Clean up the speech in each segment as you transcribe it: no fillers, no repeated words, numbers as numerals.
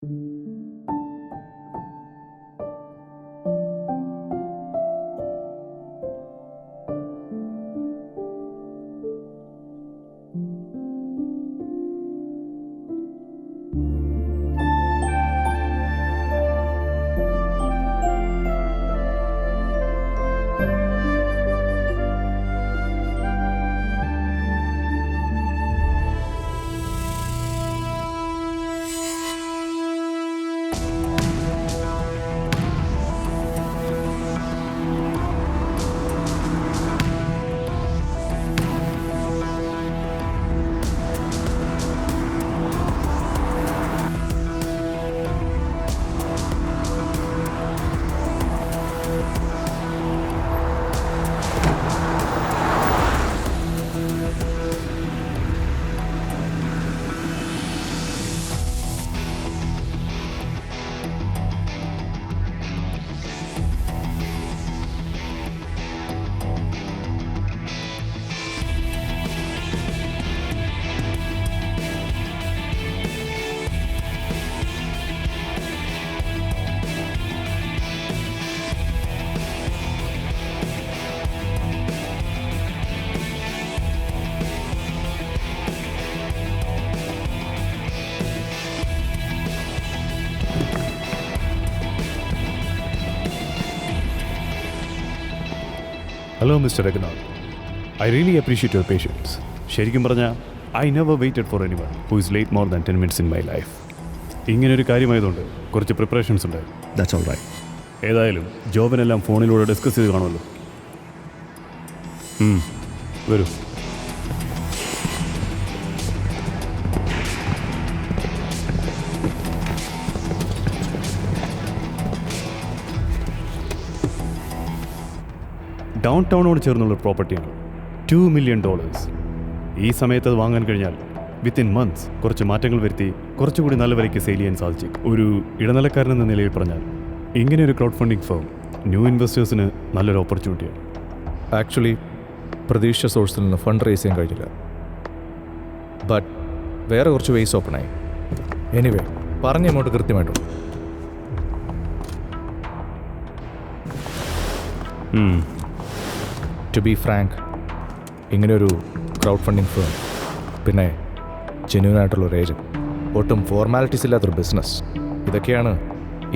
Hello, Mr. Raghunath. I really appreciate your patience. ശരിക്കും പറഞ്ഞാൽ I never waited for anyone who is late more than 10 minutes in my life. ഇങ്ങനൊരു കാര്യമായതുകൊണ്ട് കുറച്ച് preparations ഉണ്ട്. That's all right. ഏതായാലും ജോബിനെല്ലാം ഫോണിലൂടെ discuss ചെയ്ത് കാണുമല്ലോ. വരൂ. ഡൗൺ ടൗണോട് ചേർന്നുള്ള പ്രോപ്പർട്ടിയാണ്. $2 million. ഈ സമയത്ത് അത് വാങ്ങാൻ കഴിഞ്ഞാൽ വിത്തിൻ മന്ത്സ് കുറച്ച് മാറ്റങ്ങൾ വരുത്തി കുറച്ചുകൂടി നല്ല വിലയ്ക്ക് സെയിൽ ചെയ്യാൻ സാധിച്ചു. ഒരു ഇടനിലക്കാരനെന്ന നിലയിൽ പറഞ്ഞാൽ ഇങ്ങനെ ഒരു ക്രൗഡ് ഫണ്ടിങ് ഫേം ന്യൂ ഇൻവെസ്റ്റേഴ്സിന് നല്ലൊരു ഓപ്പർച്യൂണിറ്റിയാണ്. ആക്ച്വലി പ്രതീക്ഷിച്ച സോഴ്സിൽ നിന്ന് ഫണ്ട് റേസ് ചെയ്യാൻ കഴിഞ്ഞില്ല. ബട്ട് വേറെ കുറച്ച് വേസ് ഓപ്പണായി. എനിവേ പറഞ്ഞ എമൗണ്ട് കൃത്യമായിട്ടുണ്ട്. ടു ബി ഫ്രാങ്ക്, ഇങ്ങനെയൊരു ക്രൗഡ് ഫണ്ടിങ് ഫേം, പിന്നെ ജെന്യൂനായിട്ടുള്ളൊരു ഏജൻറ്റ്, ഒട്ടും ഫോർമാലിറ്റീസ് ഇല്ലാത്തൊരു ബിസിനസ്, ഇതൊക്കെയാണ്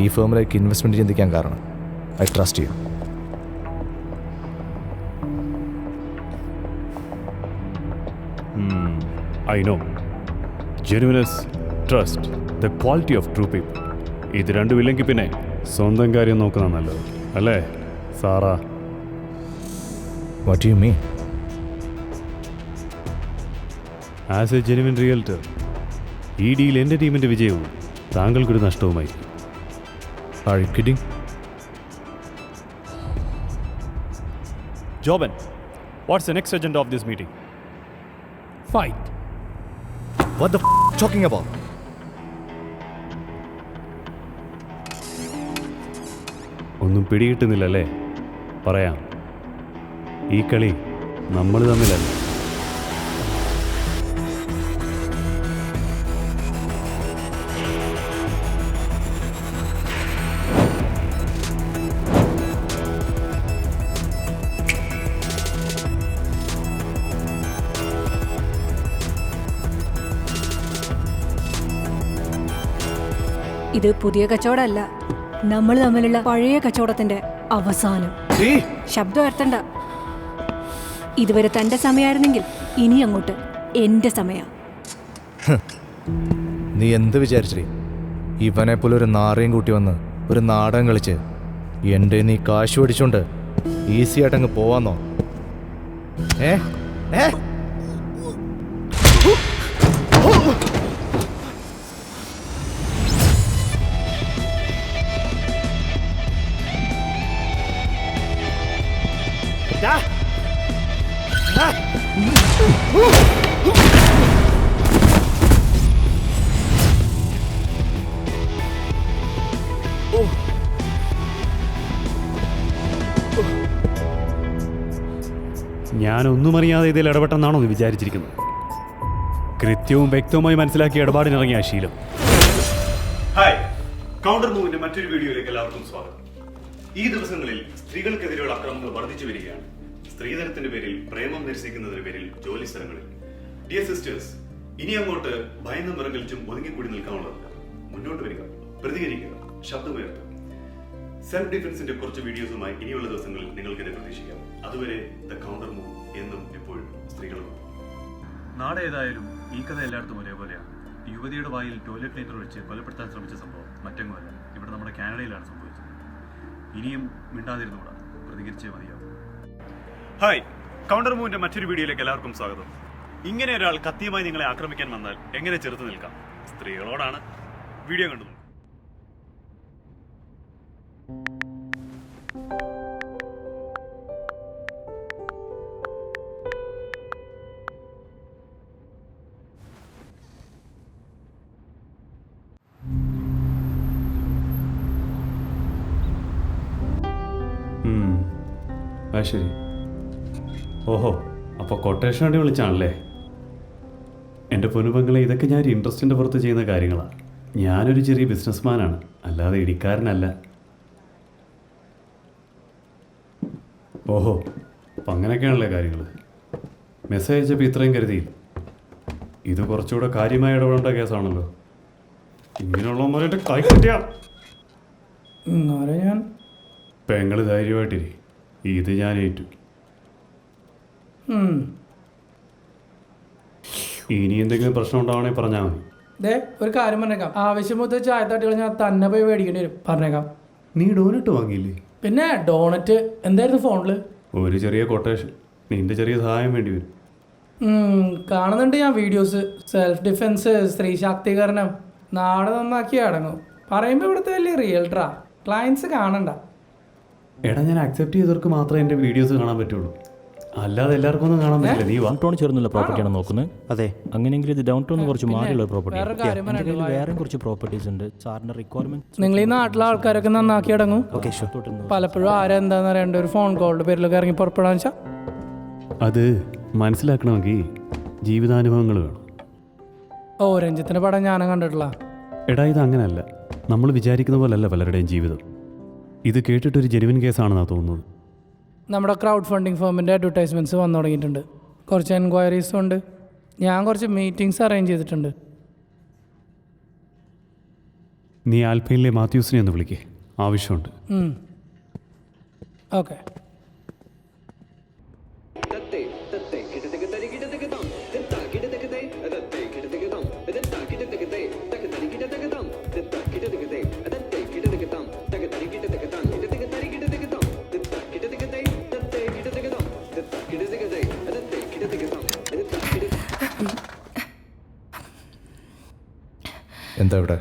ഈ ഫേമിലേക്ക് ഇൻവെസ്റ്റ്മെൻറ്റ് ചിന്തിക്കാൻ കാരണം. I trust you. I know. Genuineness, trust, the quality of true people. ഇത് രണ്ടും ഇല്ലെങ്കിൽ പിന്നെ സ്വന്തം കാര്യം നോക്കുന്ന നല്ലത് അല്ലേ സാറാ? What do you mean? As a genuine realtor, ഈ ഡീൽ എൻ്റെ ടീമിൻ്റെ വിജയവും താങ്കൾക്കൊരു നഷ്ടവുമായിരിക്കും. Are you kidding? Joban, what's the next agenda of this meeting? Fight. What the talking about? ഒന്നും പിടികിട്ടുന്നില്ലല്ലേ? പറയാം. ഈ കളി നമ്മൾ തമ്മിലല്ല. ഇത് പുതിയ കച്ചവടമല്ല, നമ്മൾ തമ്മിലുള്ള പഴയ കച്ചവടത്തിന്റെ അവസാനം. ശബ്ദം ഉയർത്തണ്ട. ഇതുവരെ തന്റെ സമയമായിരുന്നെങ്കിൽ ഇനി അങ്ങോട്ട് എന്റെ സമയം. നീ എന്ത് വിചാരിച്ചേ? ഇവനെ പോലെ ഒരു നാറയും കൂട്ടി വന്ന് ഒരു നാടകം കളിച്ച് എൻ്റെ നീ കാശ് പിടിച്ചോണ്ട് ഈസി ആയിട്ടങ്ങ് പോവാന്നോ? ഏ ഏ ഞാനൊന്നും അറിയാതെ ഇതിൽ ഇടപെട്ടെന്നാണോ നീ വിചാരിച്ചിരിക്കുന്നത്? കൃത്യവും വ്യക്തവുമായി മനസ്സിലാക്കി ഇടപാടിനിറങ്ങിയ ശീലം ഹായ്, കൗണ്ടർ മൂവിന്റെ മറ്റൊരു വീഡിയോയിലേക്ക് എല്ലാവർക്കും സ്വാഗതം. ഈ ദിവസങ്ങളിൽ സ്ത്രീകൾക്കെതിരെയുള്ള അക്രമങ്ങൾ വർദ്ധിച്ചു വരികയാണ്. സ്ത്രീധനത്തിന്റെ പേരിൽ, പ്രേമം നിരസിക്കുന്നതിന്റെ പേരിൽ ജോലി സ്ഥലങ്ങളിൽ. ഡിയർ സിസ്റ്റേഴ്സ്, ഇനി അങ്ങോട്ട് ഭയന്നും വിറങ്ങലിച്ചും ഒതുങ്ങിക്കൂടി നിൽക്കാനുള്ളതല്ല. മുന്നോട്ട് വരിക, പ്രതികരിക്കുക, ശബ്ദമുയർത്തുക. സെൽഫ് ഡിഫൻസിന്റെ കുറച്ച് വീഡിയോസുമായി ഇനിയുള്ള ദിവസങ്ങളിൽ നിങ്ങൾക്ക് എന്നെ പ്രതീക്ഷിക്കാം. അതുവരെ ദ കൗണ്ടർ മൂവ് എന്നും എപ്പോഴും സ്ത്രീകൾക്കും. നാടേതായാലും ഈ കഥ എല്ലായിടത്തും ഒരേപോലെയാണ്. യുവതിയുടെ വായിൽ ടോയ്ലറ്റ് ക്ലീനർ വെച്ച് കൊലപ്പെടുത്താൻ ശ്രമിച്ച സംഭവം മറ്റെങ്ങുമല്ല, ഇവിടെ നമ്മുടെ കാനഡയിലാണ് സംഭവിച്ചത്. ഇനിയും മിണ്ടാതിരുന്നുകൂടാ, പ്രതികരിച്ചേ മതിയാവും. ഹായ്, കൗണ്ടർ മൂവിന്റെ മറ്റൊരു വീഡിയോയിലേക്ക് എല്ലാവർക്കും സ്വാഗതം. ഇങ്ങനെ ഒരാൾ കത്തിയുമായി നിങ്ങളെ ആക്രമിക്കാൻ വന്നാൽ എങ്ങനെ ചെറുത്ത് നിൽക്കാം? സ്ത്രീകളോടാണ്. വീഡിയോ കണ്ടു. ശരി. ഓഹോ, അപ്പോൾ കൊട്ടേഷൻ വേണ്ടി വിളിച്ചാണല്ലേ? എൻ്റെ പൊന്നുപങ്ങളെ, ഇതൊക്കെ ഞാൻ ഇൻട്രസ്റ്റിൻ്റെ പുറത്ത് ചെയ്യുന്ന കാര്യങ്ങളാണ്. ഞാനൊരു ചെറിയ ബിസിനസ്മാനാണ്, അല്ലാതെ ഇടിക്കാരനല്ല. ഓഹോ, അപ്പം അങ്ങനെയൊക്കെയാണല്ലേ കാര്യങ്ങൾ. മെസ്സേജ് അയച്ചപ്പോൾ ഇത്രയും കരുതിയില്ല. ഇത് കുറച്ചുകൂടെ കാര്യമായി ഇടപെടേണ്ട കേസാണല്ലോ. ഇങ്ങനെയുള്ളവന്മാരെ എൻ്റെ കൈ കിട്ടിയാ ഞാൻ പെങ്ങൾ ധൈര്യമായിട്ടിരി. ഇത് ഞാൻ ഏറ്റു. ഇനി എന്തെങ്കിലും പ്രശ്നം ഉണ്ടാവണേ പറഞ്ഞാൽ മതി. ഒരു കാര്യം പറഞ്ഞേക്കാം, ആവശ്യമൊത്ത ചായ തട്ടുകൾ ഞാൻ തന്നെ പോയി മേടിക്കേണ്ടി വരും. പറഞ്ഞേക്കാം. നീ ഡോനറ്റ് വാങ്ങിയില്ലേ? പിന്നെ ഡോണറ്റ് എന്തായിരുന്നു ഫോണിൽ? ഒരു ചെറിയ കൊട്ടേഷൻ, നിന്റെ ചെറിയ സഹായം വേണ്ടി വരും. കാണുന്നുണ്ട് ഞാൻ വീഡിയോസ്. സെൽഫ് ഡിഫെൻസ്, സ്ത്രീ ശാക്തീകരണം, നാട് നന്നാക്കി അടങ്ങും. പറയുമ്പോൾ ഇവിടുത്തെ വലിയ റിയൽട്ടറാ, ക്ലയൻസ് കാണണ്ട. എടാ, ഞാൻ അക്സെപ്റ്റ് ചെയ്തവർക്ക് മാത്രമേ എൻ്റെ വീഡിയോസ് കാണാൻ പറ്റുള്ളൂ, അല്ലാതെ എല്ലാവർക്കും ഒന്നും കാണാൻ പറ്റില്ല. നീ ഡൗൺ ടൗൺ ചേർന്നുള്ള പ്രോപ്പർട്ടിയാണ് നോക്കുന്നത്? അതെ. അങ്ങനെയെങ്കിൽ ഇത് ഡൗൺ ടൗൺ കുറച്ച് മാറിയുള്ള പ്രോപ്പർട്ടി. വേറെ കാര്യം എൻ്റെ കയ്യിൽ വേറെയും കുറച്ച് പ്രോപ്പർട്ടീസ് ഉണ്ട്. സാറിൻ്റെ റിക്വയർമെന്റ് നിങ്ങൾ ഈ നാട്ടിലെ ആൾക്കാരൊക്കെ നന്നാക്കി അടങ്ങും. പലപ്പോഴും ആരെന്താന്ന് അറിയേണ്ട ഒരു ഫോൺ കോളിന്റെ പേരിലൊക്കെ ഇറങ്ങി പുറപ്പെടാന്ന് വെച്ചാൽ അത് മനസ്സിലാക്കണമെങ്കിൽ ജീവിതാനുഭവങ്ങൾ വേണം. ഓ, രഞ്ജിത്തിന്റെ പടം ഞാനും കണ്ടിട്ടില്ല. എടാ, ഇത് അങ്ങനെയല്ല. നമ്മൾ വിചാരിക്കുന്ന പോലല്ല പലരുടെയും ജീവിതം. ഇത് കേട്ടിട്ടൊരു ജെനുവിൻ കേസാണെന്നാണ് തോന്നുന്നത്. നമ്മുടെ ക്രൗഡ് ഫണ്ടിങ് ഫേമിൻ്റെ അഡ്വർടൈസ്മെൻറ്റ്സ് വന്നു തുടങ്ങിയിട്ടുണ്ട്. കുറച്ച് എൻക്വയറീസും ഉണ്ട്. ഞാൻ കുറച്ച് മീറ്റിംഗ്സ് അറേഞ്ച് ചെയ്തിട്ടുണ്ട്. നീ ആൽപ്പയിലെ മാത്യൂസിനെ ഒന്ന് വിളിക്കേ, ആവശ്യമുണ്ട്. ഓക്കെ. എന്താ ഇവിടെ?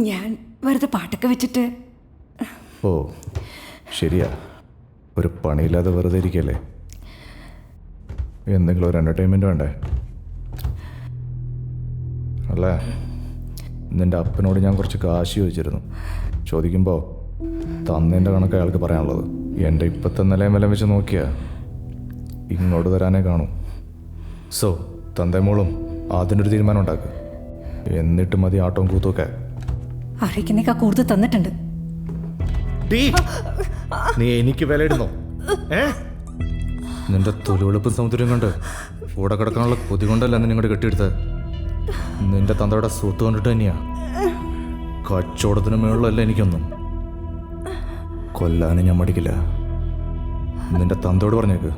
ഞാൻ വെറുതെ പാട്ടൊക്കെ വെച്ചിട്ട്. ഓ ശരിയാ, ഒരു പണിയില്ലാതെ വെറുതെ ഇരിക്കല്ലേ, എന്തെങ്കിലും ഒരു എൻ്റർടൈൻമെൻറ്റ് വേണ്ടേ? അല്ലേ, നിൻ്റെ അപ്പനോട് ഞാൻ കുറച്ച് കാശ് ചോദിച്ചിരുന്നു. ചോദിക്കുമ്പോൾ തന്നതിൻ്റെ കണക്ക് അയാൾക്ക് പറയാനുള്ളത്. എൻ്റെ ഇപ്പോഴത്തെ നിലയും വില വെച്ച് നോക്കിയാൽ ഇങ്ങോട്ട് തരാനേ കാണൂ. സോ തന്തേമോളും അതിനൊരു തീരുമാനം ഉണ്ടാക്കുക, എന്നിട്ട് മതി ആട്ടവും കൂത്തുമൊക്കെ. അറിയിക്കുന്നേക്കാ കൂടുതൽ തന്നിട്ടുണ്ട്. നീ എനിക്ക് വിലയിടുന്നോ? നിന്റെ തൊലിവെളുപ്പും സൗന്ദര്യം കൊണ്ട് കൂടെ കിടക്കാനുള്ള കൊതി കൊണ്ടല്ല നിങ്ങളുടെ കെട്ടിയെടുത്ത്. നിന്റെ തന്തയുടെ സ്വത്ത് കണ്ടിട്ട് തന്നെയാ. കച്ചവടത്തിന് മേളിലല്ല എനിക്കൊന്നും. കൊല്ലാനും ഞാൻ മടിക്കില്ല. നിന്റെ തന്തയോട് പറഞ്ഞേക്ക്.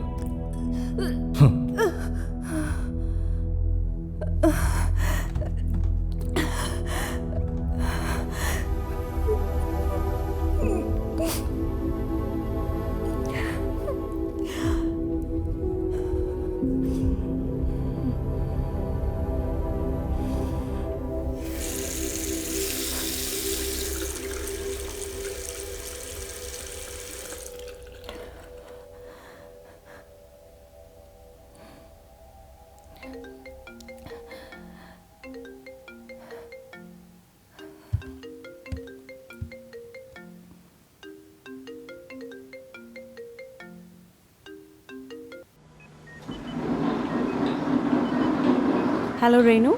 ഹലോ റേനു,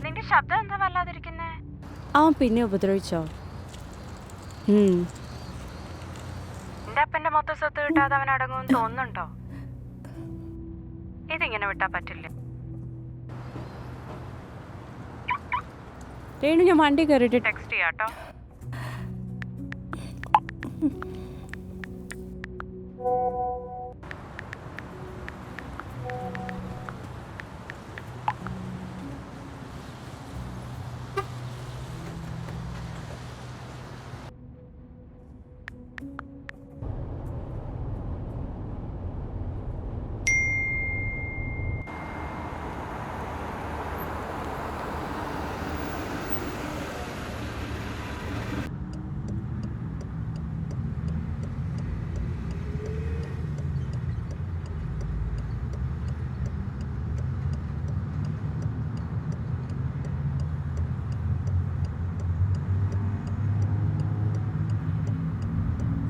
നിന്റെ ശബ്ദം എന്താ വല്ലാതിരിക്കുന്നേ? അവൻ പിന്നെ ഉപദ്രവിച്ചോ? എന്റെ അപ്പന്റെ മൊത്തം സ്വത്ത് കിട്ടാതെ അവൻ അടങ്ങുമെന്ന് തോന്നുന്നുണ്ടോ? ഇതിങ്ങനെ വിട്ടാ പറ്റില്ല. രേണു, ഞാൻ വണ്ടി കയറിയിട്ട് ടെക്സ്റ്റ് ചെയ്യാട്ടോ.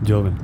ജോവൻ,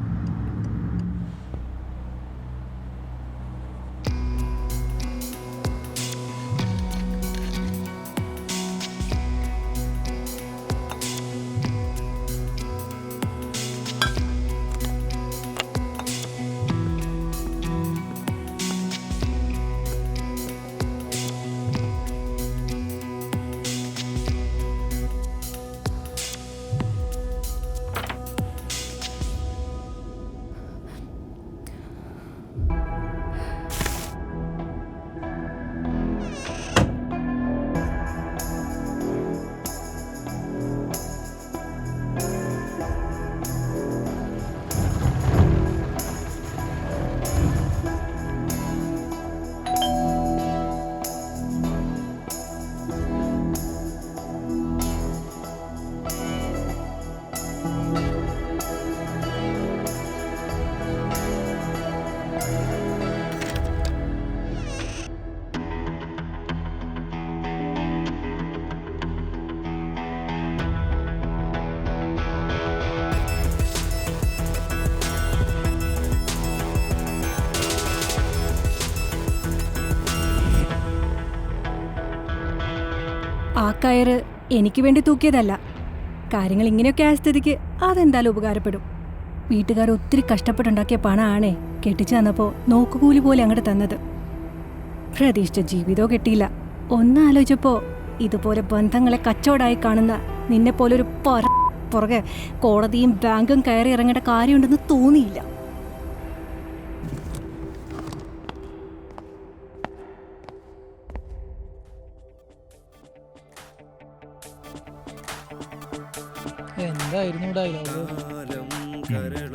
ആ കയറ് എനിക്ക് വേണ്ടി തൂക്കിയതല്ല. കാര്യങ്ങൾ ഇങ്ങനെയൊക്കെ ആയ സ്ഥിതിക്ക് അതെന്തായാലും ഉപകാരപ്പെടും. വീട്ടുകാർ ഒത്തിരി കഷ്ടപ്പെട്ടുണ്ടാക്കിയ പണമാണേ കെട്ടിച്ചു തന്നപ്പോൾ നോക്കുകൂലി പോലെ അങ്ങോട്ട് തന്നത്. പ്രതീക്ഷിച്ച ജീവിതവും കിട്ടിയില്ല. ഒന്നാലോചിച്ചപ്പോൾ ഇതുപോലെ ബന്ധങ്ങളെ കച്ചവടമായി കാണുന്ന നിന്നെപ്പോലൊരു പുറകെ കോടതിയും ബാങ്കും കയറി ഇറങ്ങേണ്ട കാര്യമുണ്ടെന്ന് തോന്നിയില്ല. എന്തായിരുന്നു ഡയലോഗ്?